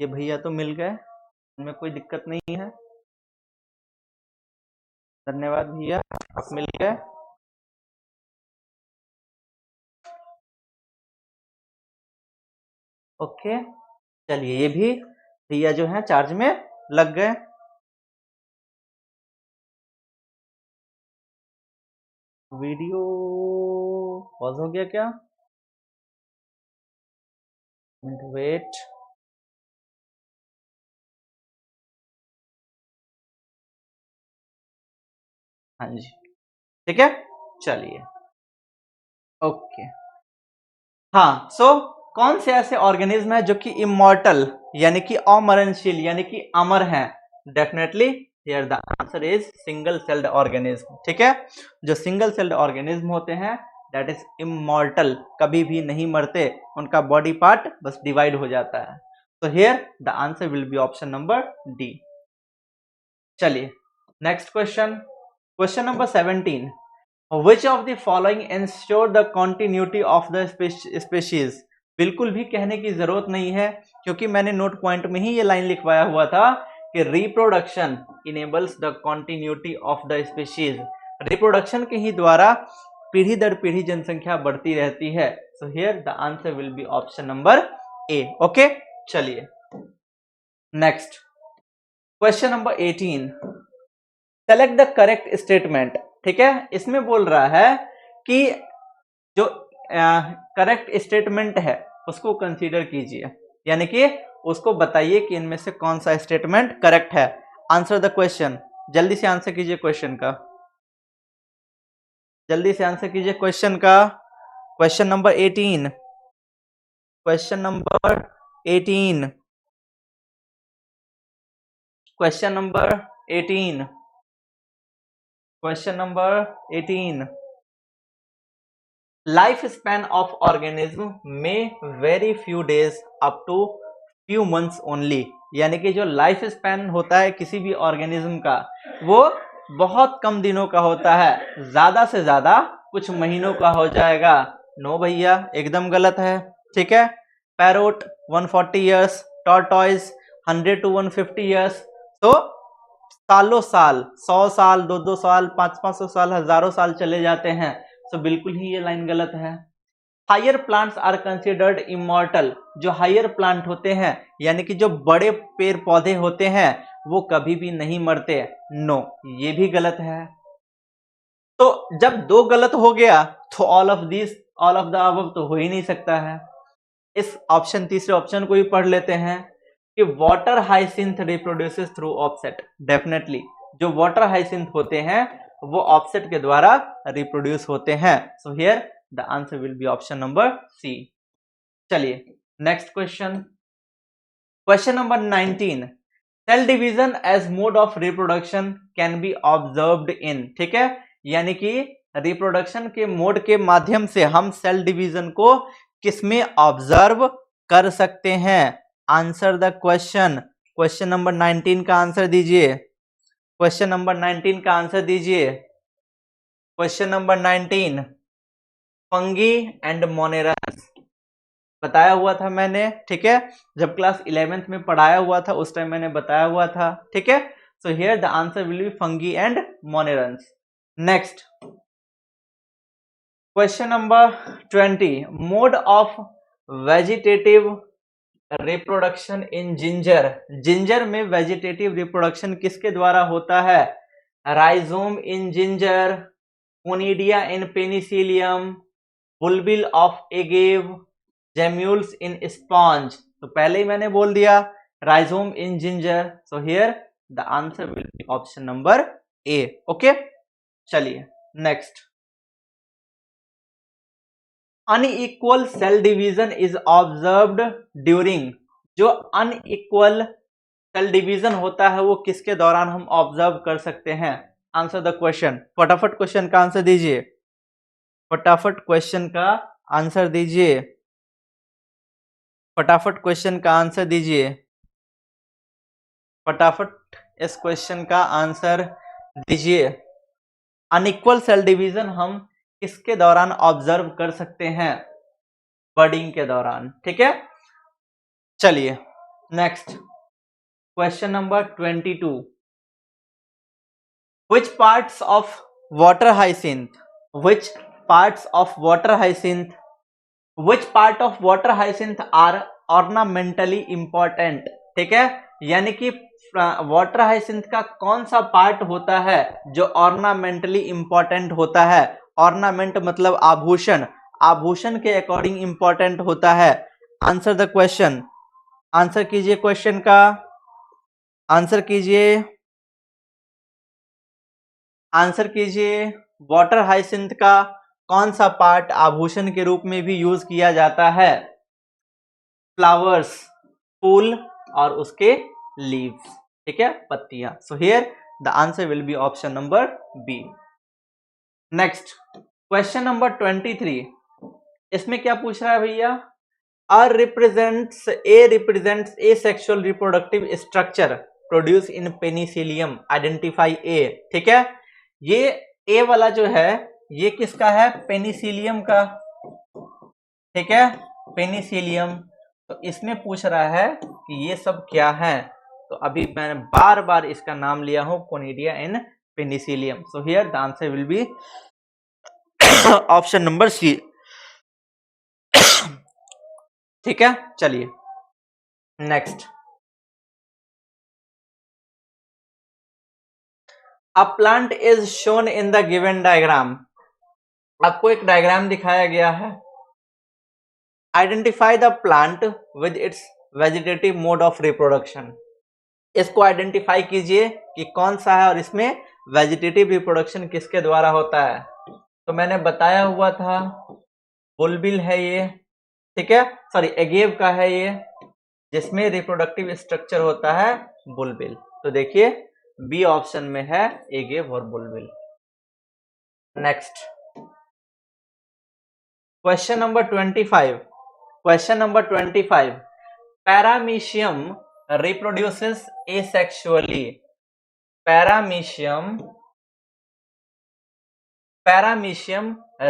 S1: ये भैया तो मिल गए, इनमें कोई दिक्कत नहीं है। धन्यवाद भैया, आप मिल गए। ओके, चलिए ये भी भैया जो है चार्ज में लग गए। वीडियो पॉज हो गया क्या? वेट, हाँ जी, ठीक है, चलिए ओके। हाँ, सो कौन से ऐसे ऑर्गेनिज्म है जो कि इमॉर्टल, यानी कि अमरणशील, यानी कि अमर हैं? Definitely here the answer is single celled organism. ठीक है, जो सिंगल सेल्ड ऑर्गेनिज्म होते हैं दैट इज इमॉर्टल, कभी भी नहीं मरते, उनका बॉडी पार्ट बस डिवाइड हो जाता है। तो here the answer will be option number D. चलिए next question, question number 17, Which of the following ensure the continuity of the species? बिल्कुल भी कहने की जरूरत नहीं है, क्योंकि मैंने नोट पॉइंट में ही ये लाइन लिखवाया हुआ था कि reproduction enables the continuity of the species. Reproduction के ही द्वारा पीढ़ी दर पीढ़ी जनसंख्या बढ़ती रहती है। So here the answer will be option number A. Okay, चलिए next question number 18, select the correct statement. ठीक है, इसमें बोल रहा है कि जो करेक्ट स्टेटमेंट है उसको कंसीडर कीजिए, यानी कि उसको बताइए कि इनमें से कौन सा स्टेटमेंट करेक्ट है। आंसर द क्वेश्चन, जल्दी से आंसर कीजिए क्वेश्चन का, जल्दी से आंसर कीजिए क्वेश्चन का। Question number 18, question number 18, question number 18, question number 18, life span of organism में very few days up to few months only, यानी कि जो लाइफ स्पैन होता है किसी भी ऑर्गेनिज्म का वो बहुत कम दिनों का होता है, ज्यादा से ज्यादा कुछ महीनों का हो जाएगा। नो भैया, एकदम गलत है। ठीक है, parrot 140 years, tortoise 100 to 150 years, तो सालों साल, 100 साल, 200 साल, 500 साल, हजारों साल चले जाते हैं। सो बिल्कुल ही ये लाइन गलत है। Higher plants are considered immortal, जो हायर प्लांट होते हैं यानी कि जो बड़े पेड़ पौधे होते हैं वो कभी भी नहीं मरते। नो, ये भी गलत है। तो जब दो गलत हो गया तो ऑल ऑफ द अबव तो हो ही नहीं सकता है। इस ऑप्शन, तीसरे ऑप्शन को भी पढ़ लेते हैं कि water hyacinth reproduces through offset. Definitely जो वाटर हाइसिंथ होते हैं वो ऑफसेट के द्वारा रिप्रोड्यूस होते हैं। So here the answer will be option number C. चलिए next question, question number 19, cell division as mode of reproduction can be observed in. ठीक है, यानी कि रिप्रोडक्शन के मोड के माध्यम से हम सेल डिवीजन को किसमें ऑब्जर्व कर सकते हैं? Answer the question. Question number 19 का आंसर दीजिए। क्वेश्चन नंबर 19 का आंसर दीजिए। क्वेश्चन नंबर 19, फंगी एंड मोनेरल्स बताया हुआ था मैंने, ठीक है, जब क्लास 11th में पढ़ाया हुआ था उस टाइम मैंने बताया हुआ था, ठीक है। So here the answer will be fungi and monerans. Next question number 20, mode of vegetative reproduction in ginger. Ginger में वेजिटेटिव रिप्रोडक्शन किसके द्वारा होता है? Rhizome in ginger, conidia in penicillium, bulbil of agave, gemmules in sponge. तो पहले ही मैंने बोल दिया rhizome in ginger, so here the answer will be option number A. Okay, चलिए next. Unequal cell division is observed during. जो unequal cell division होता है वो किसके दौरान हम ऑब्जर्व कर सकते हैं? Answer the question. फटाफट क्वेश्चन का आंसर दीजिए। फटाफट क्वेश्चन का आंसर दीजिए। फटाफट क्वेश्चन का आंसर दीजिए। फटाफट इस क्वेश्चन का आंसर दीजिए। अनइक्वल सेल डिवीजन हम किसके दौरान ऑब्जर्व कर सकते हैं? बर्डिंग के दौरान, ठीक है। चलिए next question number 22, which parts of water hyacinth which parts of water hyacinth which part of water hyacinth are ornamentally important। ठीक है, यानी कि वाटर हाइसिंथ का कौन सा पार्ट होता है जो ऑर्नामेंटली इंपॉर्टेंट होता है? ऑर्नामेंट मतलब आभूषण, आभूषण के अकॉर्डिंग इंपॉर्टेंट होता है। Answer the question. आंसर कीजिए क्वेश्चन का, आंसर कीजिए, आंसर कीजिए। वाटर हाइसिंथ का कौन सा पार्ट आभूषण के रूप में भी यूज किया जाता है? फ्लावर्स, फूल और उसके लीव्स, ठीक है, पत्तियां। So here the answer will be option number B. Next question number 23, इसमें क्या पूछ रहा है भैया? A represents a sexual reproductive structure produced in penicillium, identify A। ठीक है, ये A वाला जो है ये किसका है? पेनिसिलियम का, ठीक है, पेनिसिलियम। तो इसमें पूछ रहा है कि ये सब क्या है, तो अभी मैंने बार बार इसका नाम लिया हूं, conidia in penicillium. So here the answer will be option number C. ठीक है, चलिए next. A plant is shown in the given diagram. आपको एक डायग्राम दिखाया गया है। Identify the plant with its vegetative mode of reproduction. इसको identify कीजिए कि कौन सा है और इसमें वेजिटेटिव रिप्रोडक्शन किसके द्वारा होता है। तो मैंने बताया हुआ था बुलबिल है ये, ठीक है, सॉरी एगेव का है ये, जिसमें रिप्रोडक्टिव स्ट्रक्चर होता है बुलबिल। तो देखिए बी ऑप्शन में है एगेव और बुलबिल। Next question number 25, question number 25, paramecium reproduces asexually। Paramecium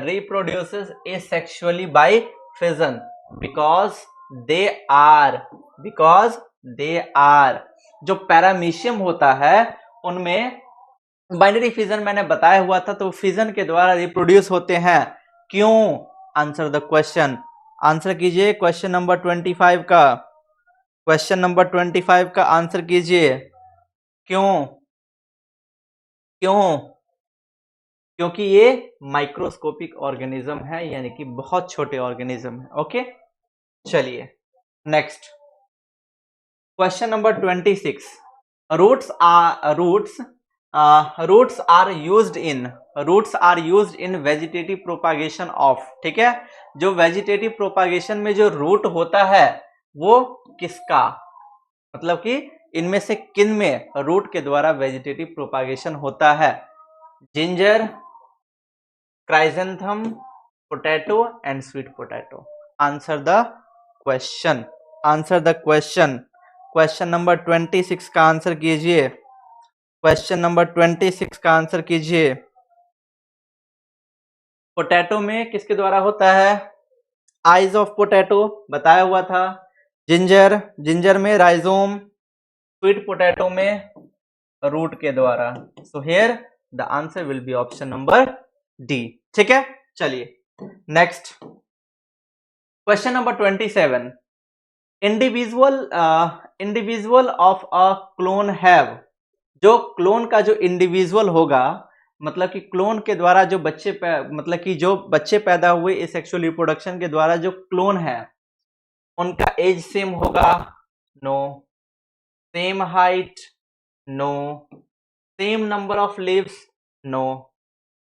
S1: reproduces asexually by fission because they are जो पैरामीशियम होता है उनमें बाइनरी फिजन मैंने बताया हुआ था, तो फिजन के द्वारा रिप्रोड्यूस होते हैं। क्यों? Answer the question. आंसर कीजिए क्वेश्चन नंबर 25 का, क्वेश्चन नंबर 25 का आंसर कीजिए। क्यों? क्यों? क्योंकि ये माइक्रोस्कोपिक ऑर्गेनिज्म है, यानी कि बहुत छोटे ऑर्गेनिज्म है। ओके, चलिए next question number 26, roots are used in vegetative propagation of. ठीक है, जो वेजिटेटिव प्रोपागेशन में जो रूट होता है वो किसका, मतलब कि इनमें से किन में रूट के द्वारा वेजिटेटिव प्रोपागेशन होता है? Ginger, chrysanthemum, potato and sweet potato. Answer the question, answer the question. Question number 26 का आंसर कीजिए, क्वेश्चन नंबर 26 का आंसर कीजिए। पोटैटो में किसके द्वारा होता है? आइज ऑफ पोटैटो बताया हुआ था। जिंजर, जिंजर में राइजोम, स्वीट पोटैटो में रूट के द्वारा। सो here the answer will be option number D. ठीक है, चलिए next question number 27। Individual of a clone have, जो क्लोन का जो इंडिविजुअल होगा, मतलब कि क्लोन के द्वारा जो मतलब कि जो बच्चे पैदा हुए इस सेक्सुअल रिप्रोडक्शन के द्वारा जो क्लोन है उनका एज सेम होगा? No. Same height? No. Same number of leaves? No.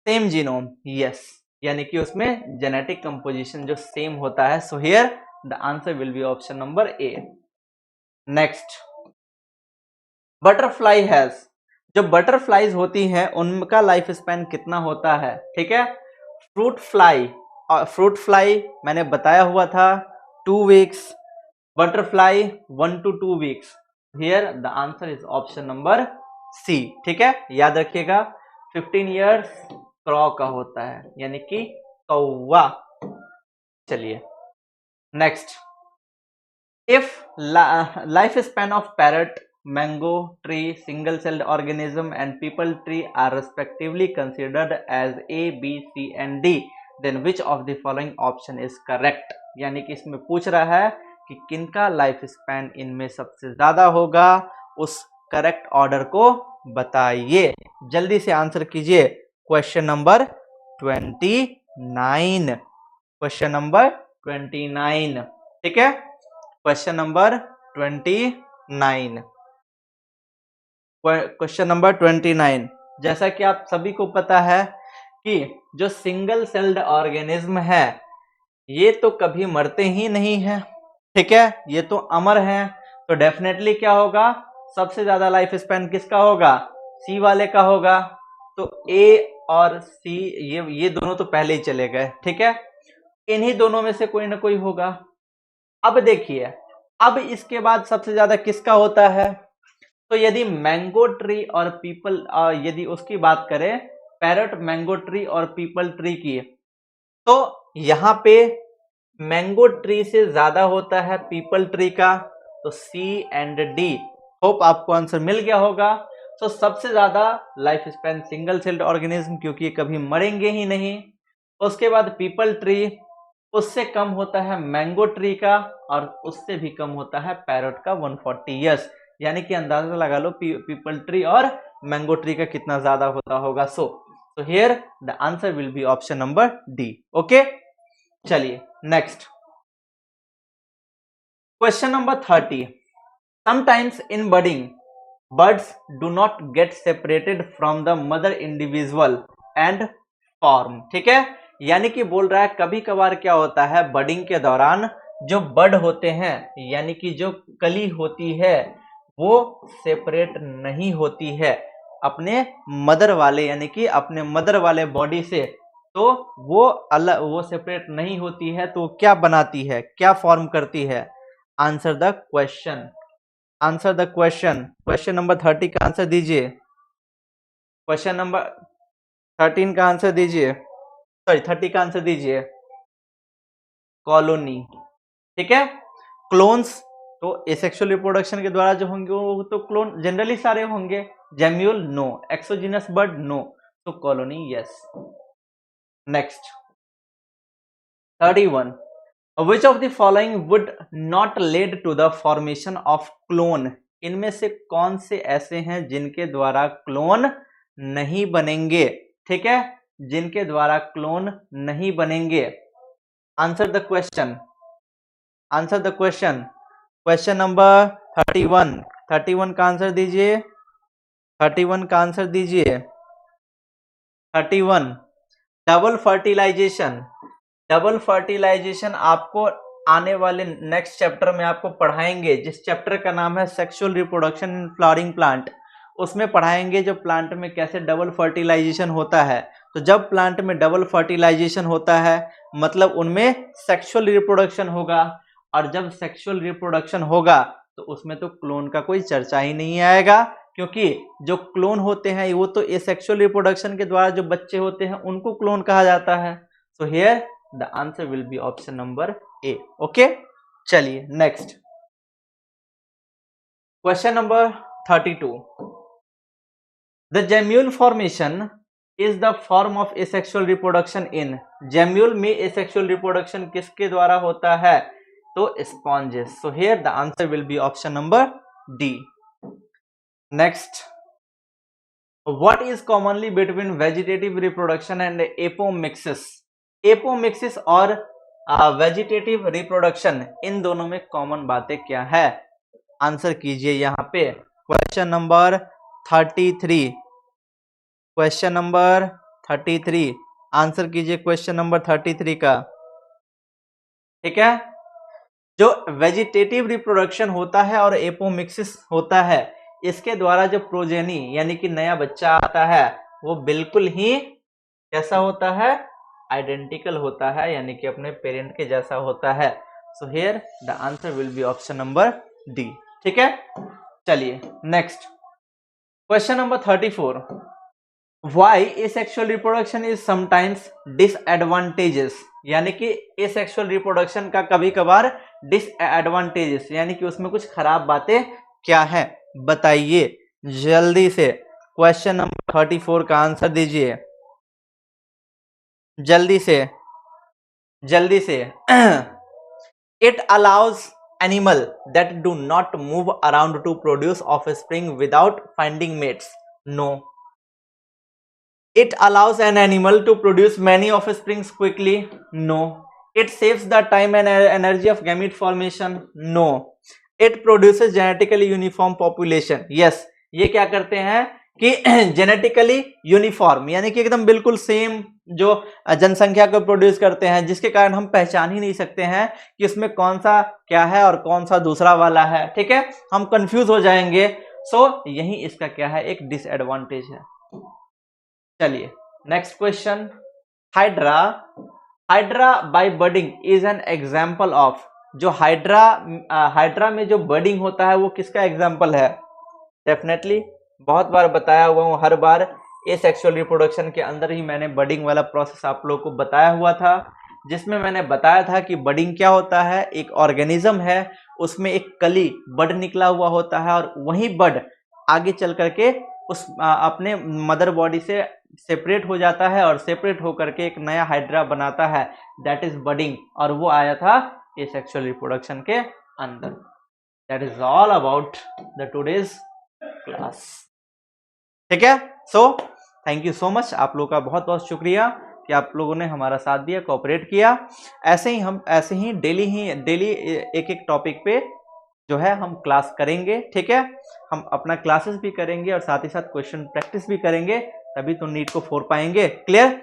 S1: Same genome? Yes, यानी कि उसमें जेनेटिक कंपोजिशन जो सेम होता है। So here the answer will be option number A. Next, butterfly has, जो बटरफ्लाईज होती हैं उनका लाइफ स्पैन कितना होता है? ठीक है, फ्रूट फ्लाई मैंने बताया हुआ था 2 weeks, butterfly 1 to 2 weeks. Here the answer is option number C. ठीक है, याद रखिएगा 15 ईयर्स क्रॉ का होता है, यानी कि कौवा। चलिए next, if life span of parrot, mango tree, single celled organism and people tree are respectively considered as A, B, C and D, then which of the following option is correct? यानी कि इसमें पूछ रहा है कि किनका life span इनमें सबसे ज्यादा होगा, उस करेक्ट ऑर्डर को बताइए। जल्दी से आंसर कीजिए। Question number 29, question number 29। ठीक है, क्वेश्चन नंबर 29, क्वेश्चन नंबर 29। जैसा कि आप सभी को पता है कि जो सिंगल सेल्ड ऑर्गेनिज्म है ये तो कभी मरते ही नहीं है। ठीक है, ये तो अमर है। तो डेफिनेटली क्या होगा, सबसे ज्यादा लाइफ स्पैन किसका होगा? सी वाले का होगा। तो ए और सी ये दोनों तो पहले ही चले गए। ठीक है, इन्हीं दोनों में से कोई ना कोई होगा। अब देखिए, अब इसके बाद सबसे ज्यादा किसका होता है? तो यदि मैंगो ट्री और पीपल, यदि उसकी बात करें पैरट, मैंगो ट्री और पीपल ट्री की, तो यहां पे मैंगो ट्री से ज्यादा होता है पीपल ट्री का। तो सी एंड डी। होप आपको आंसर मिल गया होगा। तो सबसे ज्यादा life span single celled organism, क्योंकि ये कभी मरेंगे ही नहीं। उसके बाद पीपल ट्री, उससे कम होता है मैंगो ट्री का, और उससे भी कम होता है पैरट का 140 ईयर्स। यानी कि अंदाजा लगा लो पीपल ट्री और मैंगो ट्री का कितना ज्यादा होता होगा। So here the answer will be option number D. Okay, चलिए next question number 30। Sometimes in budding buds do not get separated from the mother individual and form. ठीक है, यानी कि बोल रहा है कभी कभार क्या होता है, बडिंग के दौरान जो बड होते हैं यानी कि जो कली होती है वो सेपरेट नहीं होती है अपने मदर वाले, यानी कि अपने मदर वाले बॉडी से। तो वो अलग, वो सेपरेट नहीं होती है। तो क्या बनाती है, क्या फॉर्म करती है? Answer the question, answer the question. Question number 30 का आंसर दीजिए। क्वेश्चन नंबर 13 का आंसर दीजिए, सॉरी 30 का आंसर दीजिए। कॉलोनी। ठीक है, क्लोन्स तो एसेक्सुअल रिप्रोडक्शन के द्वारा जो होंगे वो तो क्लोन जनरली सारे होंगे। Gemmule no, exogenous bud no, तो colony yes. Next 31। Which of the following would not lead to the formation of clone? इनमें से कौन से ऐसे हैं जिनके द्वारा क्लोन नहीं बनेंगे? ठीक है, जिनके द्वारा क्लोन नहीं बनेंगे। Answer the question, answer the question. Question number 31, 31 का आंसर दीजिए, 31 का आंसर दीजिए। 31 डबल फर्टिलाइजेशन। डबल फर्टिलाइजेशन आपको आने वाले नेक्स्ट चैप्टर में आपको पढ़ाएंगे, जिस चैप्टर का नाम है sexual reproduction in flowering plant. उसमें पढ़ाएंगे जो प्लांट में कैसे डबल फर्टिलाइजेशन होता है। तो जब प्लांट में डबल फर्टिलाइजेशन होता है मतलब उनमें सेक्सुअल रिप्रोडक्शन होगा, और जब सेक्सुअल रिप्रोडक्शन होगा तो उसमें तो क्लोन का कोई चर्चा ही नहीं आएगा, क्योंकि जो क्लोन होते हैं वो तो एसेक्सुअल रिप्रोडक्शन के द्वारा जो बच्चे होते हैं उनको क्लोन कहा जाता है। So here the answer will be option number A. Okay, चलिए next question number 32। The gemmule formation is the form of asexual reproduction in. Gemmule में एसेक्सुअल रिप्रोडक्शन किसके द्वारा होता है? तो sponges. So here the answer will be option number D. Next, what is commonly between vegetative reproduction and apomixis? Apomixis और vegetative reproduction, इन दोनों में कॉमन बातें क्या है? आंसर कीजिए यहाँ पे। Question number 33, question number 33, answer कीजिए क्वेश्चन नंबर 33 का। ठीक है, जो वेजिटेटिव रिप्रोडक्शन होता है और एपोमिक्सिस होता है, इसके द्वारा जो प्रोजेनी यानी कि नया बच्चा आता है वो बिल्कुल ही कैसा होता है? आइडेंटिकल होता है, यानी कि अपने पेरेंट के जैसा होता है। So here the answer will be option number D. ठीक है, चलिए next question number 34। Why asexual reproduction is sometimes disadvantageous? यानी कि asexual reproduction का कभी कभार disadvantageous यानी कि उसमें कुछ खराब बातें क्या है, बताइए जल्दी से। क्वेश्चन नंबर 34 का आंसर दीजिए जल्दी से जल्दी से। It allows animal that do not move around to produce offspring without finding mates. No. It allows an animal to produce many offspring quickly. No. It saves the time and energy of gamete formation. No. It produces genetically uniform population. Yes. ये क्या करते हैं कि genetically uniform यानी कि एकदम बिल्कुल same जो जनसंख्या को प्रोड्यूस करते हैं, जिसके कारण हम पहचान ही नहीं सकते हैं कि उसमें कौन सा क्या है और कौन सा दूसरा वाला है। ठीक है, हम कंफ्यूज हो जाएंगे। सो यही इसका क्या है? एक डिसएडवांटेज है। चलिए next question. Hydra, hydra by budding is an example of. जो हाइड्रा में जो बर्डिंग होता है वो किसका एग्जाम्पल है? डेफिनेटली बहुत बार बताया हुआ हूँ, हर बार एसेक्सुअल रिप्रोडक्शन के अंदर ही मैंने बर्डिंग वाला प्रोसेस आप लोगों को बताया हुआ था, जिसमें मैंने बताया था कि बर्डिंग क्या होता है। एक ऑर्गेनिज्म है, उसमें एक कली बड निकला हुआ होता है और वही बड आगे चल करके उस अपने मदर बॉडी से सेपरेट हो जाता है और सेपरेट होकर के एक नया हाइड्रा बनाता है, दैट इज बडिंग। और वो आया था एसेक्सुअल रिप्रोडक्शन के अंदर। That is all about the today's class. ठीक है, सो थैंक यू सो मच। आप लोगों का बहुत बहुत शुक्रिया कि आप लोगों ने हमारा साथ दिया, कोऑपरेट किया। ऐसे ही डेली एक एक टॉपिक पे जो है हम क्लास करेंगे। ठीक है, हम अपना क्लासेस भी करेंगे और साथ ही साथ क्वेश्चन प्रैक्टिस भी करेंगे, तभी तो नीट को फोड़ पाएंगे। क्लियर?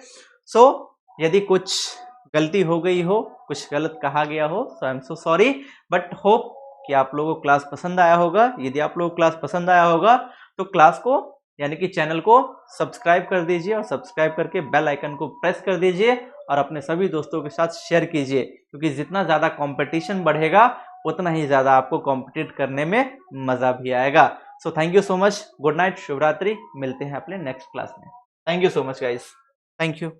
S1: सो यदि कुछ गलती हो गई हो, कुछ गलत कहा गया हो, so I am so sorry, but hope कि आप लोगों को क्लास पसंद आया होगा। यदि आप लोगों को क्लास पसंद आया होगा तो क्लास को यानी कि चैनल को सब्सक्राइब कर दीजिए और सब्सक्राइब करके बेल आइकन को प्रेस कर दीजिए और अपने सभी दोस्तों के साथ शेयर कीजिए, क्योंकि जितना ज़्यादा कंपटीशन बढ़ेगा उतना ही ज़्यादा आपको कॉम्पिटिट करने में मज़ा भी आएगा। So thank you so much, good night, शुभ रात्रि, मिलते हैं अपने नेक्स्ट क्लास में। Thank you so much guys, thank you.